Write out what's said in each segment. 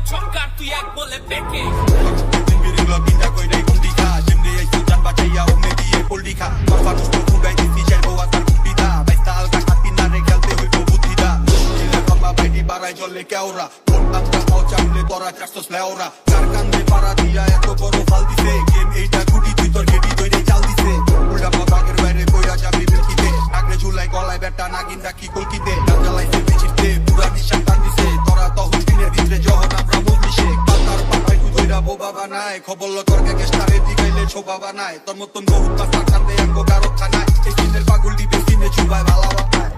ছক্কা তুই এক বলে পেকে চলে কেওরা চাপলে তোরা চারশো স্লেওরা কার কান্দে পাড়া দিয়া এত বড় ফাল দিছে গেম এইটা গুটি তুই তোর গেটি তৈরি চাল দিছে উল্টা বাগের বাইরে কইরা যাবি বেলকিতে আগলে ঝুলাই গলায় বেটা নাগিন রাখি কলকিতে জ্বালাইছে বেচিতে পুরা নিশান টান দিছে তোরা তো হুটিনের ভিতরে যখন আমরা মুজলিশে কাতার পাতায় তুই ধইরা বোবা বানায় খবর লতরকে গেস্টারে দিগাইলে ছোবা বানায় তোর মতন বহুত পাস্তা কান্দে আঙ্গো গারত খানায় এই দিনের পাগল দিবে সিনে চুবায় ভালা বানায়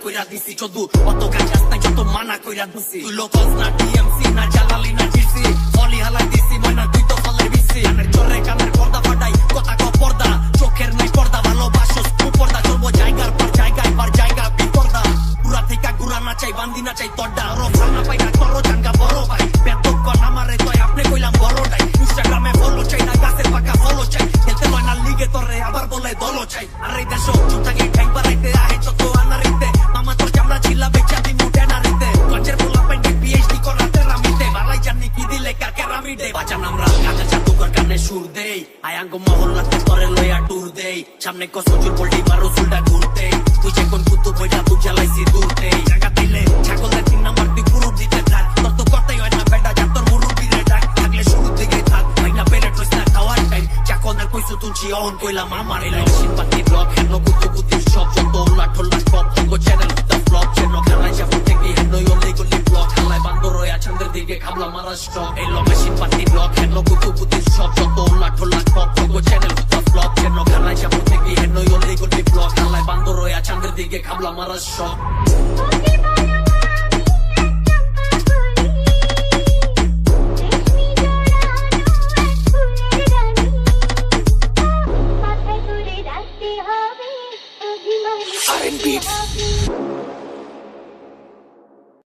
কইরা দিছি চদু অত গাছ নাই যত মানা কইরা দিছি তুই লোকস না টিএমসি না জালালি না জিসি ফলি হালাই দিছি ময়না তুই তো ফলে দিছি কানের চরে কানের পর্দা ফাটাই কথা ক পর্দা চোখের নাই পর্দা ভালোবাসো পর্দা চলবো জায়গার পর জায়গায় পার জায়গা বিপর্দা পুরা থেকে গুড়া না চাই বান্দি না চাই তড্ডা আরো ফানা পাই না করো জাঙ্গা বড় ভাই বেতক আমারে তো আপনি কইলাম বড়টাই ইনস্টাগ্রামে ফলো চাই না গাছের পাকা ফলো চাই খেলতে হয় না লিগে তোরে আবার বলে দলো চাই আর এই দেশ চুপ থাকি ঠ্যাং পারাইতে আহে যত আনারিতে মামা তোর চামড়া ছিলা বেচা দি মুটে না রিতে কঞ্চের পোলা পাইন্ডে পিএইচডি করাতে রামিতে বালাই জানি কি দিলে কাকে রামিতে বাজান আমরা কাজা জাদুকর কানে সুর দেই আয়াঙ্গ মহল্লাতে তোরে লয়া টুর দেই সামনে কসজুর পোল্টি মারো সুলটা ঘুরতে তুই যে কোন কুতু বইটা তুই জ্বালাইছি দূরতে জায়গা দিলে ছাগলের 3 নাম্বার তুই পুরো দিতে থাক তোর তো করতেই হয় না বেটা যা তোর মুরুবিরে ডাক থাকলে শুরু থেকে থাক ভাই না পেলে টুইস না খাওয়ার টাইম চাকনের কইছো তুলছি অহন কইলাম আমার এই লাইন পাতি ব্লক হেন কুতু কুতির সব যত উল্লা ঠোল্লা সব তঙ্গ চ্যানেল দা ফ্লপ চেন খেলাই যাব থেকে হেন ওলি গলি ব্লক খেলাই বান্দর হয়ে আছন্দের দিকে খাবলা মারা স্টক এই লোকেশন পাতি ব্লক হেন কুতু কুতির সব যত উল্লা ঠোল্লা সব তঙ্গ চ্যানেল দা ফ্লপ চেন খেলাই যাব থেকে হেন ওলি গলি ব্লক খেলাই বান্দর হয়ে আছন্দের দিকে খাবলা মারা স্টক